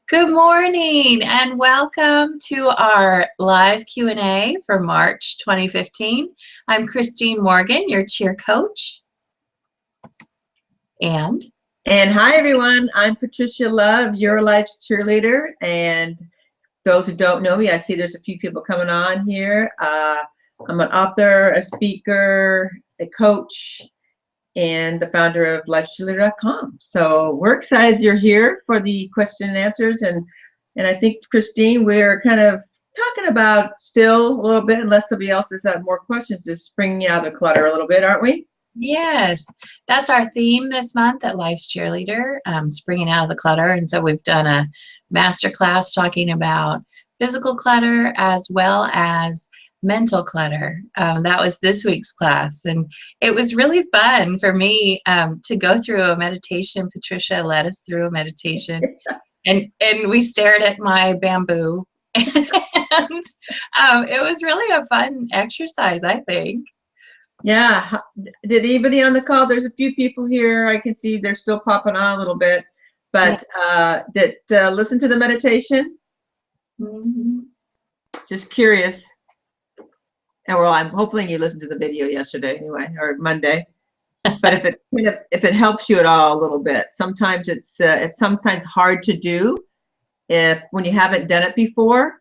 Good morning and welcome to our live Q&A for March 2015. I'm Christine Morgan, your cheer coach. And hi everyone, I'm Patricia Love, your life's cheerleader. And those who don't know me, I see there's a few people coming on here. I'm an author, a speaker, a coach, and the founder of lifecheerleader.com. So we're excited you're here for the question and answers. And I think, Christine, we're kind of talking about still a little bit, unless somebody else has had more questions, is springing out of the clutter a little bit, aren't we? yes, that's our theme this month at Life's Cheerleader, springing out of the clutter. And so we've done a masterclass talking about physical clutter as well as mental clutter. That was this week's class, and it was really fun for me to go through a meditation. Patricia led us through a meditation, and we stared at my bamboo, and it was really a fun exercise, I think. Yeah. Did anybody on the call? There's a few people here. I can see they're still popping on a little bit, but did listen to the meditation? Mm-hmm. Just curious. And well, I'm hoping you listened to the video yesterday anyway, or Monday. But if it helps you at all a little bit, sometimes it's sometimes hard to do when you haven't done it before.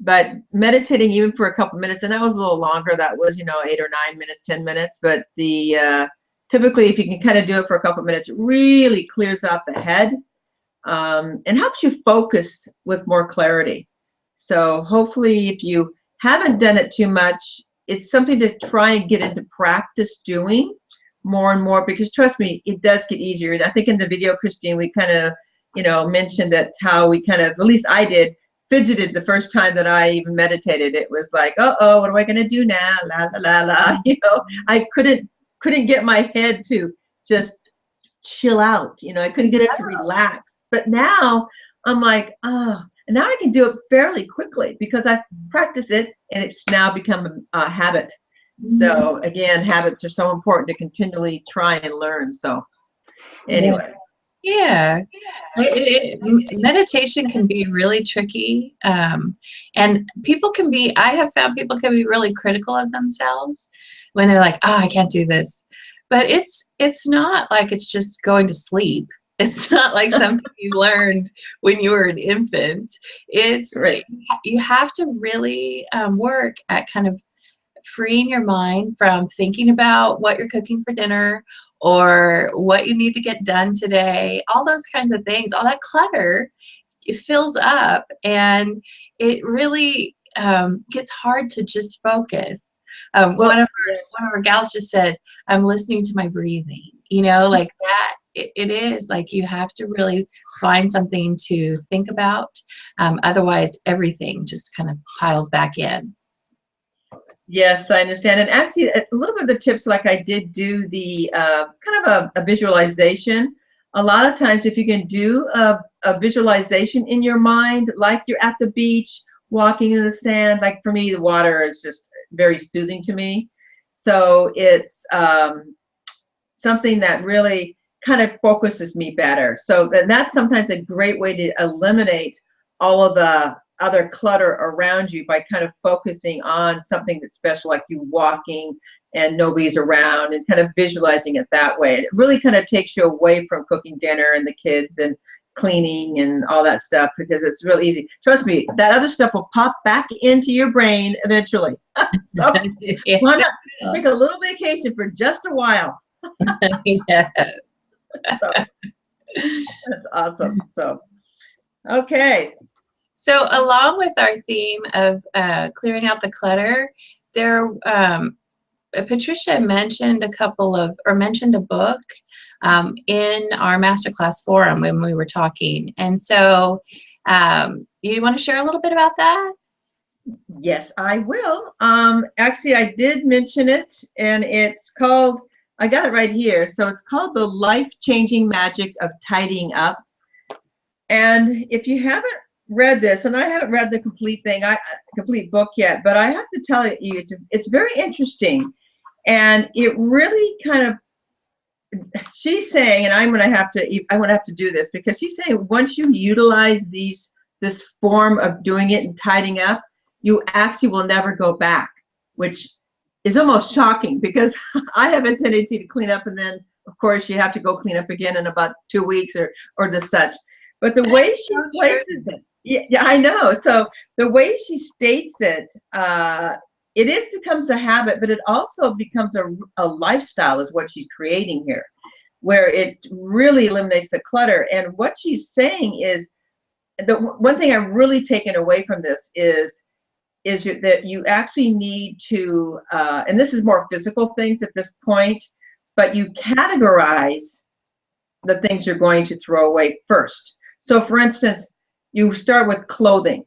But meditating even for a couple minutes, and that was a little longer. That was 8 or 9 minutes, 10 minutes. But typically, if you can kind of do it for a couple minutes, it really clears out the head and helps you focus with more clarity. So hopefully, if you haven't done it too much, it's something to try and get into practice doing more and more, because trust me, it does get easier. And I think in the video, Christine, we kind of, mentioned that how we kind of, at least I did, fidgeted the first time that I even meditated. It was like, uh-oh, what am I going to do now? La, la, la, la. I couldn't get my head to just chill out. I couldn't get it to relax. But now I'm like, and now I can do it fairly quickly because I've practiced it, and it's now become a habit. So again, habits are so important to continually try and learn. So anyway. Yeah. Meditation can be really tricky. And I have found people can be really critical of themselves when they're like, I can't do this. But it's not like it's just going to sleep. It's not like something you learned when you were an infant. It's right. You have to really work at kind of freeing your mind from thinking about what you're cooking for dinner or what you need to get done today. All those kinds of things, all that clutter, it fills up, and it really gets hard to just focus. One of our gals just said, I'm listening to my breathing, like that. It is like you have to really find something to think about. Otherwise, everything just kind of piles back in. Yes, I understand. And actually, a little bit of the tips, like I did do the kind of a visualization. A lot of times, if you can do a visualization in your mind, like you're at the beach, walking in the sand, like for me, the water is just very soothing to me. So it's something that really kind of focuses me better. So that's sometimes a great way to eliminate all of the other clutter around you by kind of focusing on something that's special, like you walking and nobody's around, and kind of visualizing it that way. It really kind of takes you away from cooking dinner and the kids and cleaning and all that stuff, because it's real easy. Trust me, that other stuff will pop back into your brain eventually. So why not take a little vacation for just a while? Yes. So, that's awesome. So, okay. So along with our theme of clearing out the clutter, Patricia mentioned mentioned a book in our masterclass forum when we were talking. And so you want to share a little bit about that? Yes, I will. Actually, I did mention it, and it's called, I got it right here. So it's called The Life-Changing Magic of Tidying Up. And if you haven't read this, and I haven't read the complete book yet, but I have to tell you, it's very interesting, and it really kind of she's saying, and I'm going to have to do this, because she's saying once you utilize this form of doing it and tidying up, you actually will never go back, which is almost shocking, because I have a tendency to clean up, and then of course you have to go clean up again in about 2 weeks or the such. But the way That's she so true. places it, yeah, I know. So the way she states it, becomes a habit, but it also becomes a lifestyle, is what she's creating here, where it really eliminates the clutter. And what she's saying is, the one thing I've really taken away from this is that you actually need to, and this is more physical things at this point, but you categorize the things you're going to throw away first. So for instance, you start with clothing,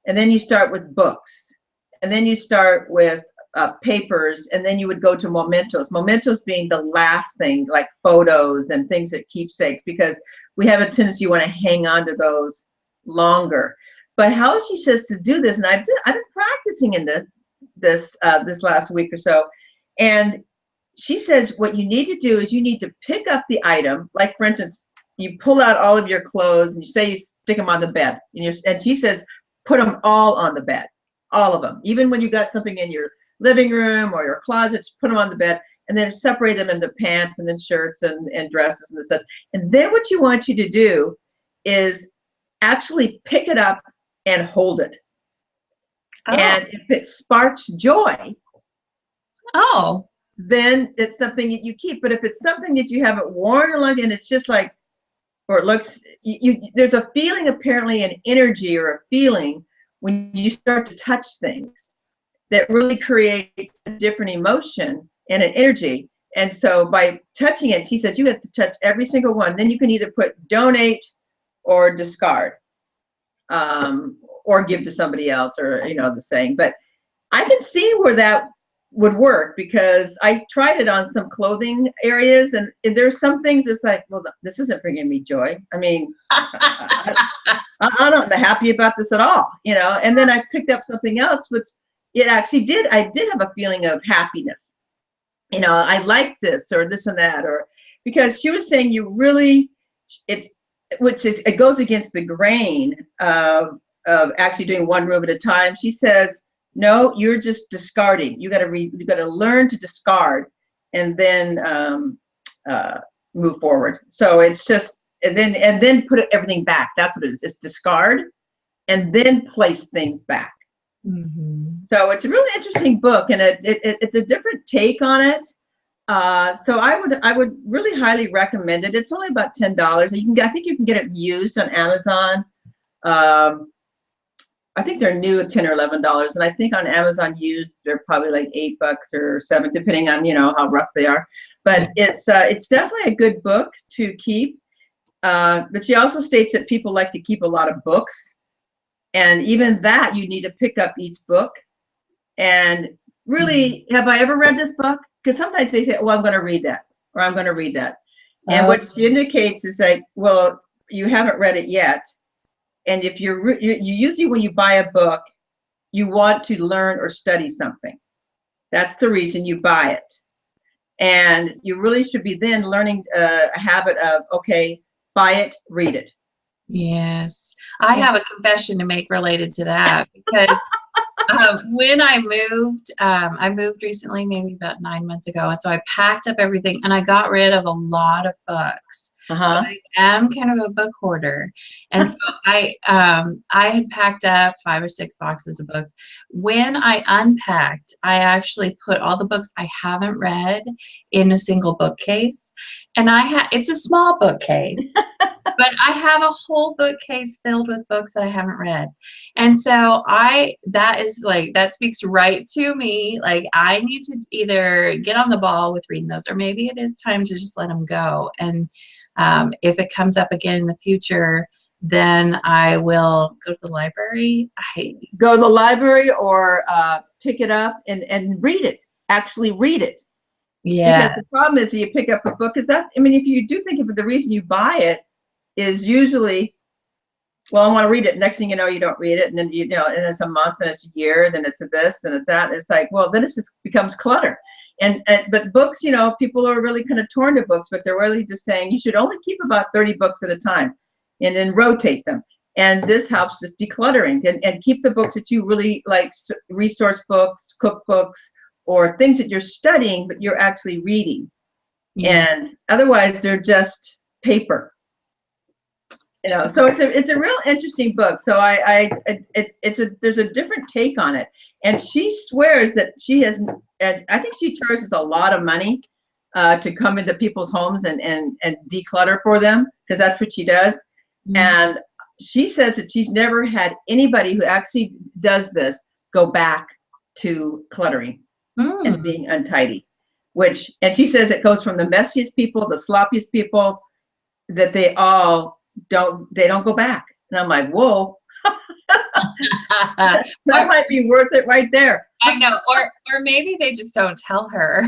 and then you start with books, and then you start with papers, and then you would go to mementos. Mementos being the last thing, like photos and things that keepsakes, because we have a tendency, you want to hang on to those longer. But how she says to do this, and I've been practicing in this last week or so, and she says what you need to do is you need to pick up the item. Like for instance, you pull out all of your clothes and you say you stick them on the bed, and she says put them all on the bed, all of them. Even when you got something in your living room or your closets, put them on the bed, and then separate them into pants and then shirts and dresses and such. And then what you want you to do is actually pick it up and hold it. Oh. And if it sparks joy, Oh. then it's something that you keep. But if it's something that you haven't worn or and it's just like, or it looks, there's a feeling, apparently an energy or a feeling when you start to touch things that really creates a different emotion and an energy. And so by touching it, she says you have to touch every single one. Then you can either put donate or discard, or give to somebody else, or the saying. But I can see where that would work, because I tried it on some clothing areas, and there's some things that's like, well, this isn't bringing me joy. I mean, I'm not happy about this at all, and then I picked up something else, which it actually did. I did have a feeling of happiness. I like this or this and that, or because she was saying you really, it goes against the grain of actually doing one room at a time. She says, no, you're just discarding. You got to learn to discard, and then move forward. So it's just, and then put everything back. That's what it is. It's discard, and then place things back. Mm-hmm. So it's a really interesting book, and it's a different take on it. So I would really highly recommend it. It's only about $10. I think you can get it used on Amazon. I think they're new at $10 or $11, and I think on Amazon used they're probably like $8 or $7, depending on how rough they are. But it's definitely a good book to keep. But she also states that people like to keep a lot of books, and even that you need to pick up each book. And really, have I ever read this book? Because sometimes they say, well, I'm going to read that, or I'm going to read that. And what she indicates is like, well, you haven't read it yet. And if you usually, when you buy a book, you want to learn or study something. That's the reason you buy it. And you really should be then learning a habit of, okay, buy it, read it. Yes. I have a confession to make related to that, because when I moved recently, maybe about 9 months ago. And so I packed up everything and I got rid of a lot of books. I am kind of a book hoarder. And so I had packed up 5 or 6 boxes of books. When I unpacked, I actually put all the books I haven't read in a single bookcase. And it's a small bookcase, but I have a whole bookcase filled with books that I haven't read. And so that speaks right to me. Like, I need to either get on the ball with reading those, or maybe it is time to just let them go. And if it comes up again in the future, then I will go to the library. Go to the library, or pick it up and read it. Actually read it. Yeah. Because the problem is you pick up a book, because if you do think of it, the reason you buy it is usually, well, I want to read it. Next thing you know, you don't read it. And then, and it's a month, and it's a year, and then it's a this and it's that. It's like, well, then it just becomes clutter. But books, you know, people are really kind of torn to books, but they're really just saying you should only keep about 30 books at a time and then rotate them. And this helps just decluttering and keep the books that you really like, resource books, cookbooks, or things that you're studying, but you're actually reading. Yeah. And otherwise they're just paper. You know, so it's a real interesting book. So there's a different take on it, and she swears that she has, and I think she charges a lot of money to come into people's homes and declutter for them, because that's what she does. Mm. And she says that she's never had anybody who actually does this go back to cluttering and being untidy. And she says it goes from the messiest people, the sloppiest people, that they don't go back. And I'm like, whoa, that might be worth it right there. I know, or maybe they just don't tell her.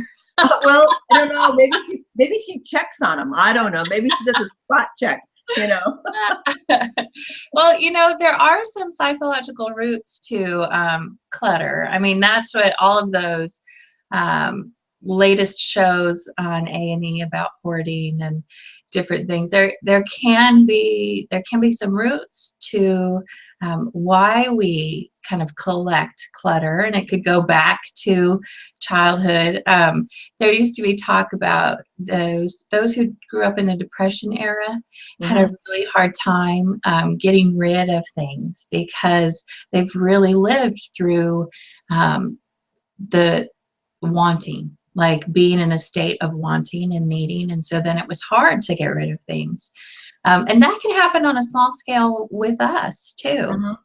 Well, I don't know. Maybe she checks on them. I don't know. Maybe she does a spot check. You know. Well, you know, there are some psychological roots to clutter. I mean, that's what all of those latest shows on A&E about hoarding and different things. There can be some roots to why we kind of collect clutter, and it could go back to childhood. There used to be talk about those who grew up in the Depression era had a really hard time getting rid of things because they've really lived through the wanting, like being in a state of wanting and needing. And so then it was hard to get rid of things. And that can happen on a small scale with us too.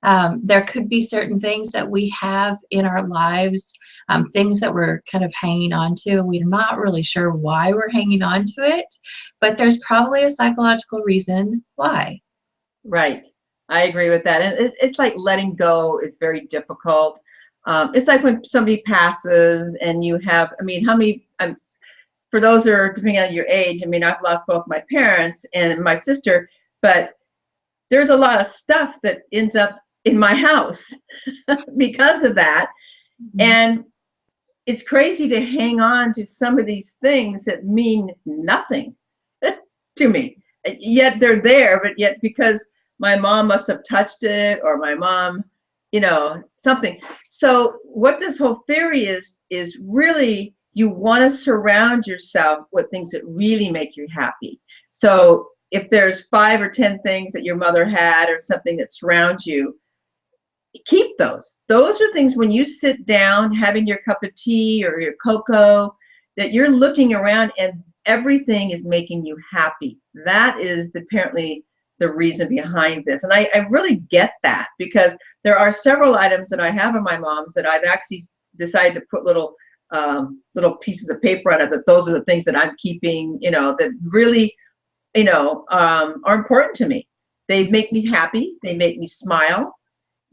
There could be certain things that we have in our lives, things that we're kind of hanging on to. We're not really sure why we're hanging on to it, but there's probably a psychological reason why. Right. I agree with that. And it's like letting go is very difficult. It's like when somebody passes and you have, I mean, how many, for those who are depending on your age, I mean, I've lost both my parents and my sister, but there's a lot of stuff that ends up in my house because of that. And it's crazy to hang on to some of these things that mean nothing to me. Yet they're there, but yet because my mom must have touched it, or my mom, you know, something. So what this whole theory is really, you want to surround yourself with things that really make you happy. So if there's 5 or 10 things that your mother had or something that surrounds you, keep those. Those are things when you sit down having your cup of tea or your cocoa, that you're looking around and everything is making you happy. That is apparently the reason behind this. And I really get that, because there are several items that I have in my mom's that I've actually decided to put little pieces of paper on it, that those are the things that I'm keeping, you know, that really, you know, are important to me. They make me happy. They make me smile.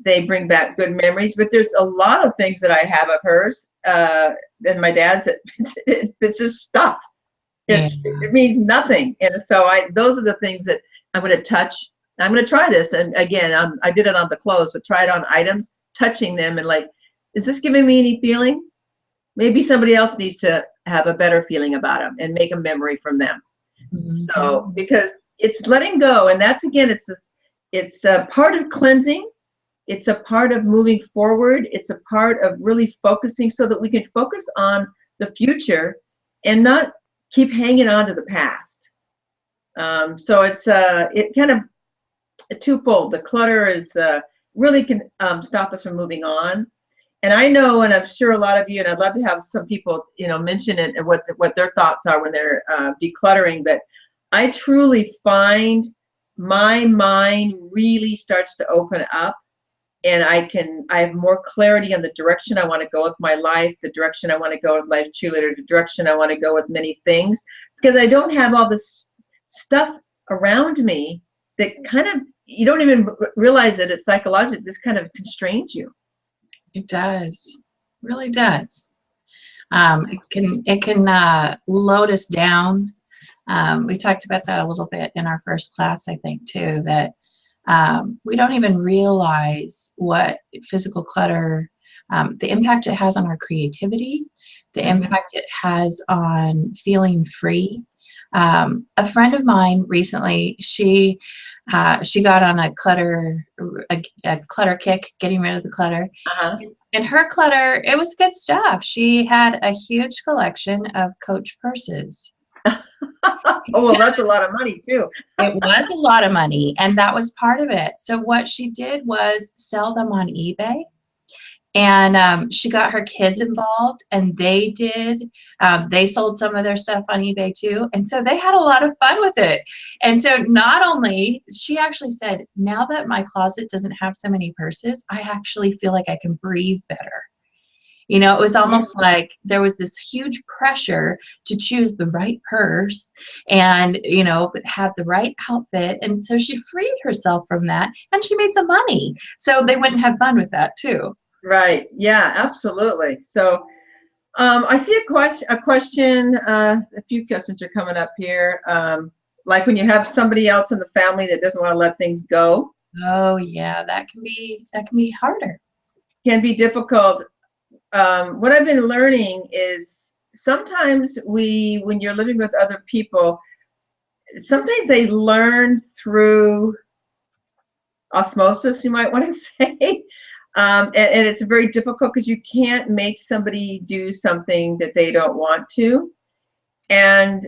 They bring back good memories. But there's a lot of things that I have of hers and my dad's that it's just stuff. It means nothing. And so those are the things that I'm going to touch. I'm going to try this. And again, I did it on the clothes, but try it on items, touching them and like, is this giving me any feeling? Maybe somebody else needs to have a better feeling about them and make a memory from them. So, because it's letting go. And that's, again, it's a part of cleansing. It's a part of moving forward. It's a part of really focusing so that we can focus on the future and not keep hanging on to the past. So it's it kind of twofold. The clutter is really can stop us from moving on. And I know, and I'm sure a lot of you, and I'd love to have some people, you know, mention it and what their thoughts are when they're decluttering. But I truly find my mind really starts to open up, and I have more clarity on the direction I want to go with my life, the direction I want to go with Life Cheerleader, the direction I want to go with many things, because I don't have all this stuff around me that kind of, you don't even realize that it's psychological. This kind of constrains you. It does, really does. It can load us down. We talked about that a little bit in our first class, I think, too, that we don't even realize what physical clutter the impact it has on our creativity, the Mhm. impact it has on feeling free. A friend of mine recently, she got on a clutter kick, getting rid of the clutter. Uh-huh. And her clutter, it was good stuff. She had a huge collection of Coach purses. Oh, well, that's a lot of money too. It was a lot of money, and that was part of it. So what she did was sell them on eBay, and she got her kids involved, and they sold some of their stuff on eBay too, and so they had a lot of fun with it. And so not only, she actually said, now that my closet doesn't have so many purses, I actually feel like I can breathe better. You know, it was Yeah. almost like there was this huge pressure to choose the right purse and, you know, have the right outfit. And so she freed herself from that and she made some money. So they went and had fun with that too. Right. Yeah, absolutely. So, I see a few questions are coming up here. Like when you have somebody else in the family that doesn't want to let things go, Oh yeah, that can be harder. can be difficult. What I've been learning is sometimes when you're living with other people, sometimes they learn through osmosis, you might want to say. And it's very difficult because you can't make somebody do something that they don't want to. And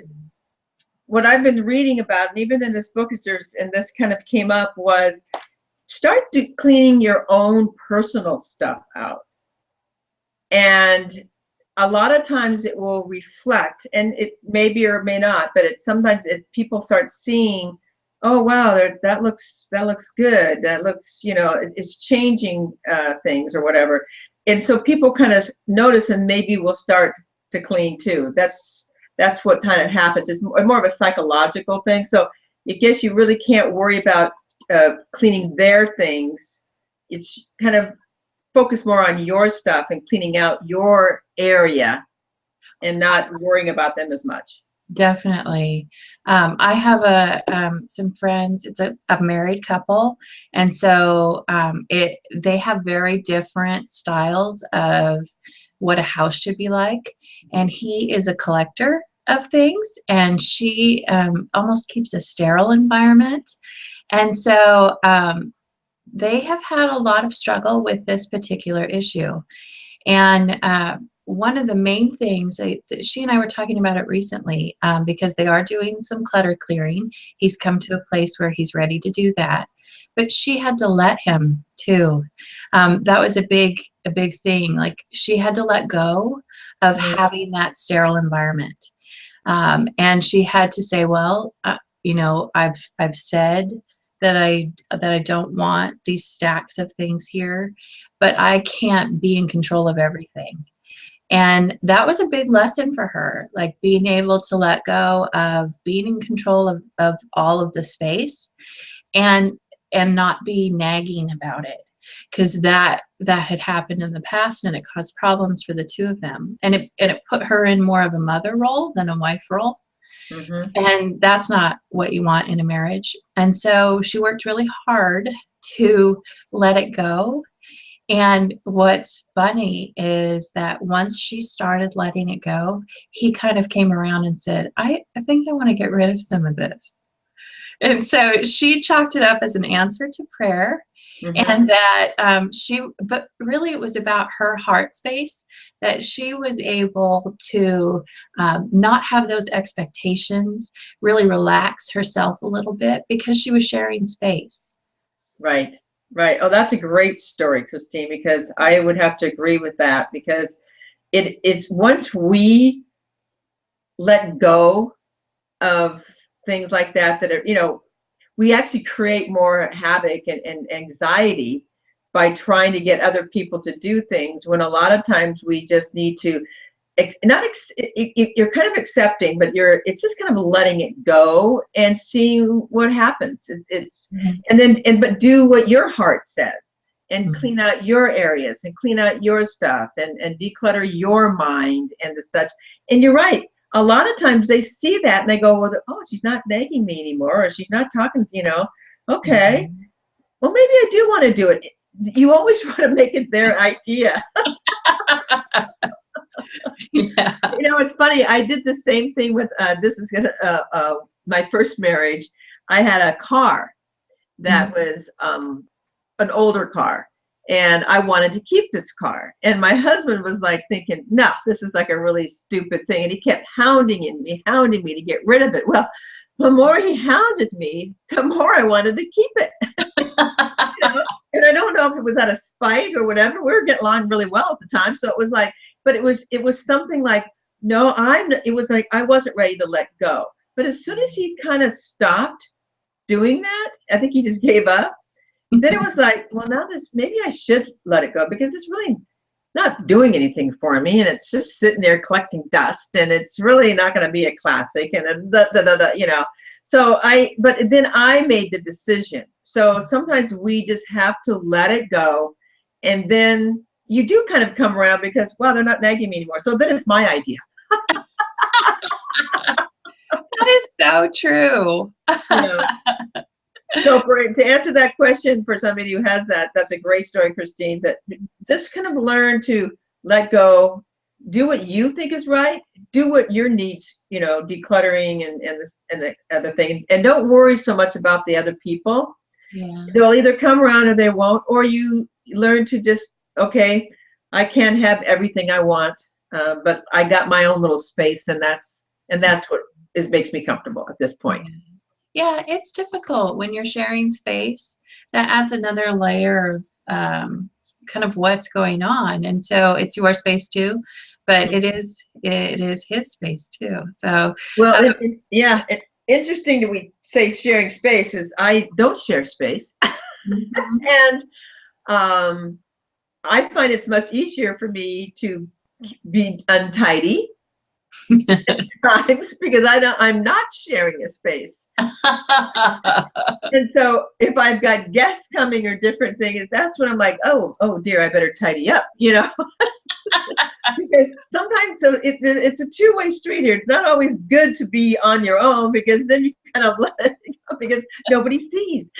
what I've been reading about, and even in this book, and this kind of came up, was start cleaning your own personal stuff out. And a lot of times it will reflect, and it may be or may not, but sometimes people start seeing, oh wow, that looks good, that looks, it's changing things or whatever. And so people kind of notice and maybe will start to clean too. That's what kind of happens. It's more of a psychological thing. So I guess you really can't worry about cleaning their things. It's kind of focus more on your stuff and cleaning out your area and not worrying about them as much. Definitely. I have some friends. It's a married couple, and so they have very different styles of what a house should be like. And he is a collector of things, and she almost keeps a sterile environment. And so they have had a lot of struggle with this particular issue. And one of the main things that she and I were talking about it recently, because they are doing some clutter clearing. He's come to a place where he's ready to do that, but she had to let him too. That was a big thing. Like she had to let go of Mm. having that sterile environment, and she had to say, well, I've said that I don't want these stacks of things here, but I can't be in control of everything. And that was a big lesson for her, like being able to let go of being in control of all of the space and not be nagging about it. Because that had happened in the past and it caused problems for the two of them. And it put her in more of a mother role than a wife role. Mm-hmm. And that's not what you want in a marriage. And so she worked really hard to let it go. And what's funny is that once she started letting it go, he kind of came around and said, I think I want to get rid of some of this. And so she chalked it up as an answer to prayer. Mm-hmm. And that but really it was about her heart space, that she was able to not have those expectations, really relax herself a little bit because she was sharing space. Right, right. Oh, that's a great story, Christine, because I would have to agree with that, because it's once we let go of things like that are, we actually create more havoc and anxiety by trying to get other people to do things, when a lot of times we just need to you're kind of accepting, but it's just kind of letting it go and seeing what happens. It's Mhm. but do what your heart says and Mhm. clean out your areas and clean out your stuff and declutter your mind and the such. And you're right. A lot of times they see that and they go, well, oh, she's not nagging me anymore, or she's not talking, okay, Mhm. well, maybe I do want to do it. you always want to make it their idea. Yeah. You know, it's funny. I did the same thing with my first marriage. I had a car that was an older car, and I wanted to keep this car. And my husband was like thinking, no, this is like a really stupid thing. And he kept hounding me to get rid of it. Well, the more he hounded me, the more I wanted to keep it. You know? And I don't know if it was out of spite or whatever. We were getting along really well at the time. So it was like, but it was something like, no, it was like, I wasn't ready to let go. But as soon as he kind of stopped doing that, I think he just gave up. Then it was like, well, now maybe I should let it go, because it's really not doing anything for me, and it's just sitting there collecting dust, and it's really not going to be a classic, and you know. So but then I made the decision. So sometimes we just have to let it go, and then you do kind of come around because, wow, they're not nagging me anymore. So then it's my idea. That is so true. You know? So to answer that question for somebody who has that's a great story, Christine, that just kind of learn to let go, do what you think is right, do what your needs, you know, decluttering and the other thing. And don't worry so much about the other people. Yeah. They'll either come around or they won't, or you learn to just, okay, I can't have everything I want, but I got my own little space, and that's what makes me comfortable at this point. Yeah, it's difficult when you're sharing space. That adds another layer of kind of what's going on. And so it's your space too, but it is his space too. So well, interesting that we say sharing space, is I don't share space. And I find it's much easier for me to be untidy at times, because I'm not sharing a space. And so if I've got guests coming or different things, that's when I'm like, oh dear, I better tidy up, you know. Because sometimes it's a two-way street here. It's not always good to be on your own, because then you kind of let it go because nobody sees.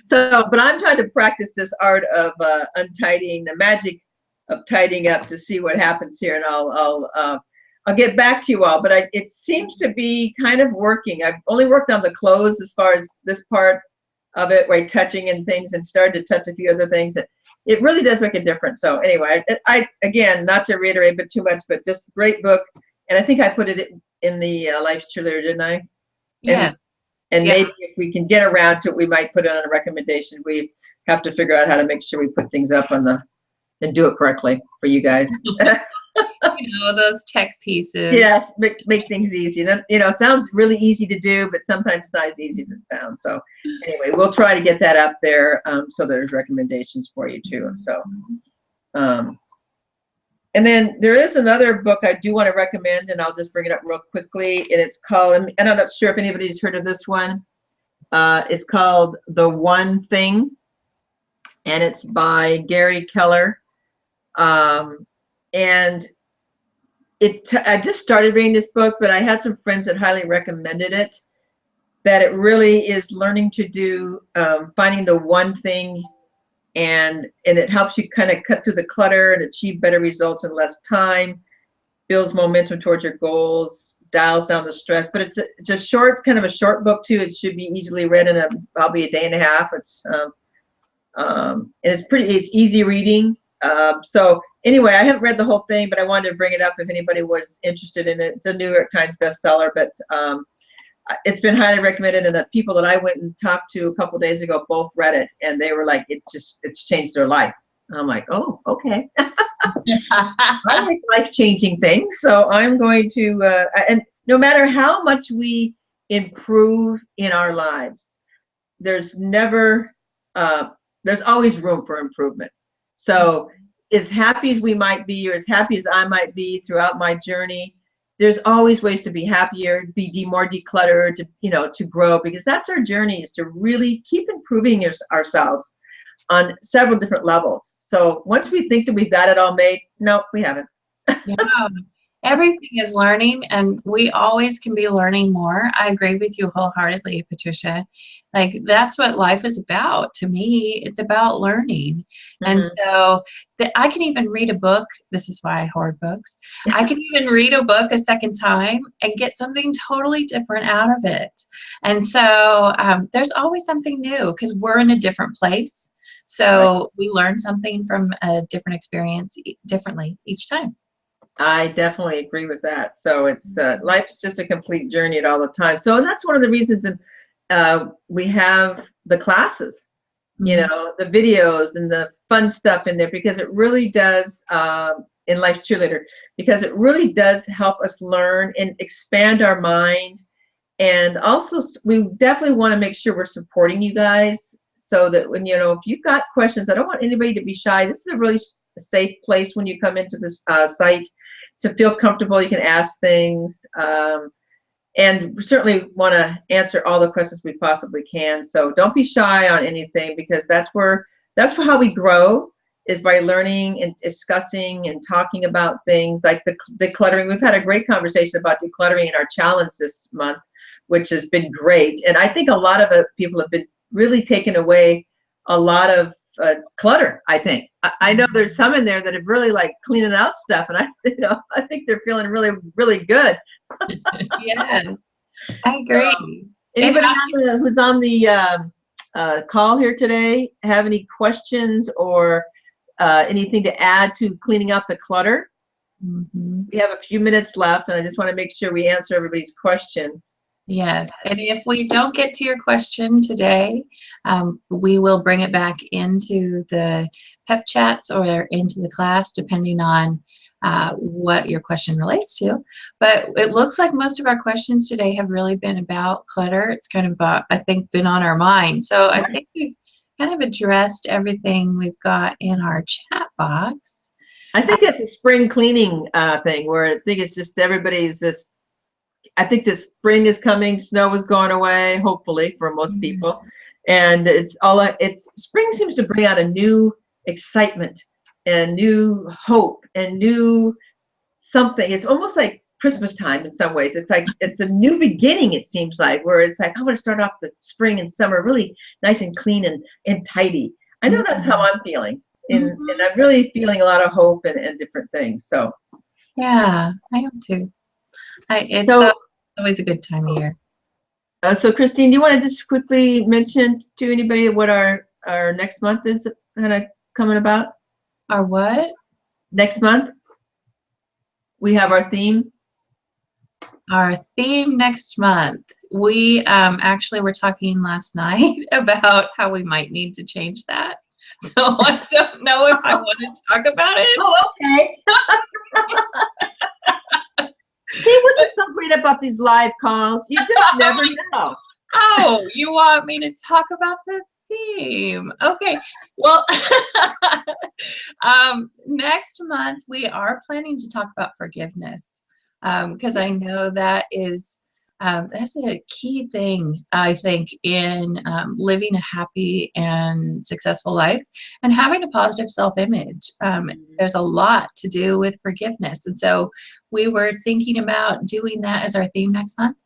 So, but I'm trying to practice this art of untidying, the magic of tidying up, to see what happens here, and I'll get back to you all. But it seems to be kind of working. I've only worked on the clothes as far as this part of it, right, touching and things, and started to touch a few other things. That it really does make a difference. So anyway, I again, not to reiterate but too much, but just great book. And I think I put it in the Life's Cheerleader, didn't I? yeah. And Yeah. maybe if we can get around to it, we might put it on a recommendation. We have to figure out how to make sure we put things up on and do it correctly for you guys. You know, those tech pieces. Yes, make things easy. That, you know, sounds really easy to do, but sometimes it's not as easy as it sounds. So anyway, we'll try to get that up there, so there's recommendations for you too. So, and then there is another book I do want to recommend, and I'll just bring it up real quickly. And it's called, and I'm not sure if anybody's heard of this one. It's called The One Thing, and it's by Gary Keller. And I just started reading this book, but I had some friends that highly recommended it, that it really is learning to do, finding the one thing, and it helps you kind of cut through the clutter and achieve better results in less time, builds momentum towards your goals, dials down the stress. But it's a short, kind of a short book too. It should be easily read in probably a day and a half. It's and it's easy reading. So anyway, I haven't read the whole thing, but I wanted to bring it up if anybody was interested in it. It's a New York Times bestseller, but it's been highly recommended, and the people that I went and talked to a couple days ago both read it, and they were like, it's changed their life. I'm like, oh, okay. I like life-changing things, so I'm going to, and no matter how much we improve in our lives, there's always room for improvement. So as happy as we might be, or as happy as I might be throughout my journey, there's always ways to be happier, be more decluttered, to grow, because that's our journey, is to really keep improving ourselves on several different levels. So once we think that we've got it all made, no, we haven't. Yeah. Everything is learning, and we always can be learning more. I agree with you wholeheartedly, Patricia. Like, that's what life is about. To me, it's about learning. And Mhm. so I can even read a book. This is why I hoard books. I can even read a book a second time and get something totally different out of it. And so there's always something new because we're in a different place. Right. So we learn something from a different experience differently each time. I definitely agree with that. So it's life's just a complete journey at all the time. So, and that's one of the reasons we have the classes, Mhm. the videos and the fun stuff in there, because it really does, in Life Cheerleader, because it really does help us learn and expand our mind. And also, we definitely want to make sure we're supporting you guys so that when, if you've got questions, I don't want anybody to be shy. This is a really safe place when you come into this site to feel comfortable. You can ask things. And we certainly want to answer all the questions we possibly can. So don't be shy on anything, because that's how we grow, is by learning and discussing and talking about things like the decluttering. We've had a great conversation about decluttering in our challenge this month, which has been great. And I think a lot of people have been really taken away a lot of clutter. I think I know there's some in there that have really like cleaning out stuff, and I think they're feeling really, really good. Yes, I So, agree. And anybody who's on the call here today have any questions or anything to add to cleaning up the clutter? Mhm. We have a few minutes left, and I just want to make sure we answer everybody's question. Yes, and if we don't get to your question today, we will bring it back into the pep chats or into the class, depending on what your question relates to. But it looks like most of our questions today have really been about clutter. It's kind of, I think, been on our mind. So I think we've kind of addressed everything we've got in our chat box. I think it's a spring cleaning thing, where I think it's just everybody's just. I think the spring is coming. Snow is going away, hopefully, for most people, and it's spring seems to bring out a new excitement and new hope and new something. It's almost like Christmas time in some ways. It's like it's a new beginning. It seems like, where it's like, I want to start off the spring and summer really nice and clean and tidy. I know that's how I'm feeling, and Mhm. I'm really feeling a lot of hope and different things. So. Yeah, I am too. It's So always a good time of year. So Christine, do you want to just quickly mention to anybody what our next month is kind of coming about? Our what? Next month, we have our theme. Our theme next month. We actually were talking last night about how we might need to change that. So I don't know if I want to talk about it. Oh, okay. See, what's just so great about these live calls? You just never know. Oh, you want me to talk about the theme? Okay. Well, next month we are planning to talk about forgiveness, because I know that's a key thing, I think, in living a happy and successful life and having a positive self-image. There's a lot to do with forgiveness, and so we were thinking about doing that as our theme next month.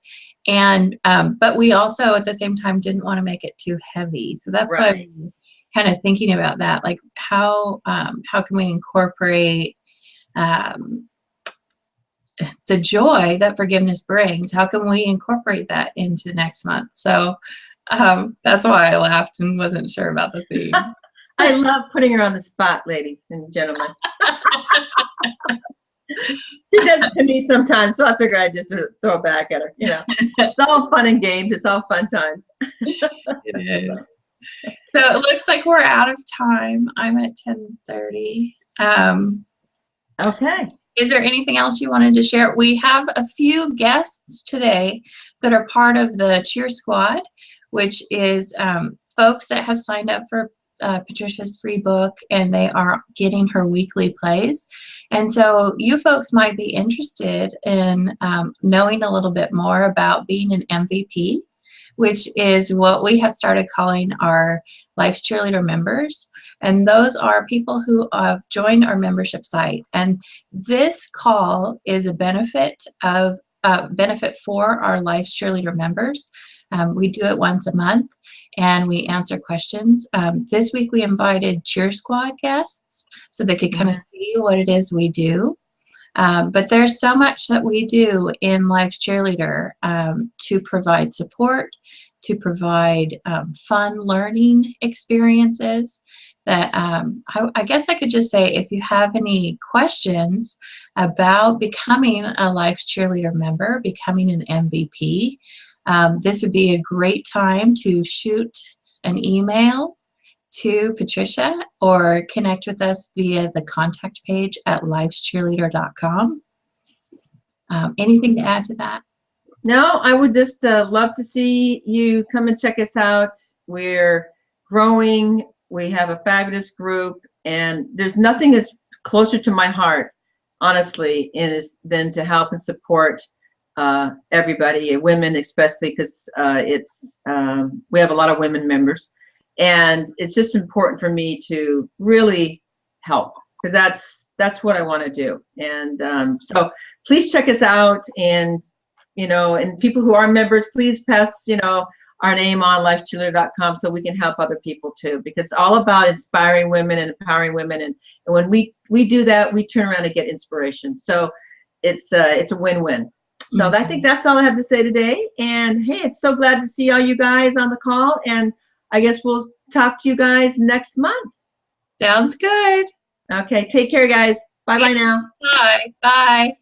And but we also at the same time didn't want to make it too heavy, so that's why Right. we're kind of thinking about that, like how can we incorporate um, the joy that forgiveness brings? How can we incorporate that into next month? So that's why I laughed and wasn't sure about the theme. I love putting her on the spot, ladies and gentlemen. She does it to me sometimes, so I figure I'd just throw it back at her. It's all fun and games. It's all fun times. It is. So it looks like we're out of time. I'm at 10:30. Okay. Is there anything else you wanted to share? We have a few guests today that are part of the Cheer Squad, which is folks that have signed up for Patricia's free book, and they are getting her weekly plays. And so you folks might be interested in knowing a little bit more about being an MVP, which is what we have started calling our Life's Cheerleader members. And those are people who have joined our membership site. And this call is a benefit for our Life's Cheerleader members. We do it once a month, and we answer questions. This week we invited Cheer Squad guests so they could kind of see what it is we do. But there's so much that we do in Life's Cheerleader to provide support, to provide fun learning experiences. That I guess I could just say, if you have any questions about becoming a Life's Cheerleader member, becoming an MVP, this would be a great time to shoot an email to Patricia or connect with us via the contact page at lifescheerleader.com. Anything to add to that? No, I would just love to see you come and check us out. We're growing. We have a fabulous group, and there's nothing as closer to my heart, honestly, than to help and support everybody, women especially, because we have a lot of women members, and it's just important for me to really help, because that's what I want to do. And so please check us out, and and people who are members, please pass our name on lifecheerleader.com so we can help other people too, because it's all about inspiring women and empowering women, and when we do that, we turn around and get inspiration. So it's a win-win. So I think that's all I have to say today. And hey, it's so glad to see all you guys on the call, and I guess we'll talk to you guys next month. Sounds good. Okay, take care, guys. Bye bye now. Bye. Bye.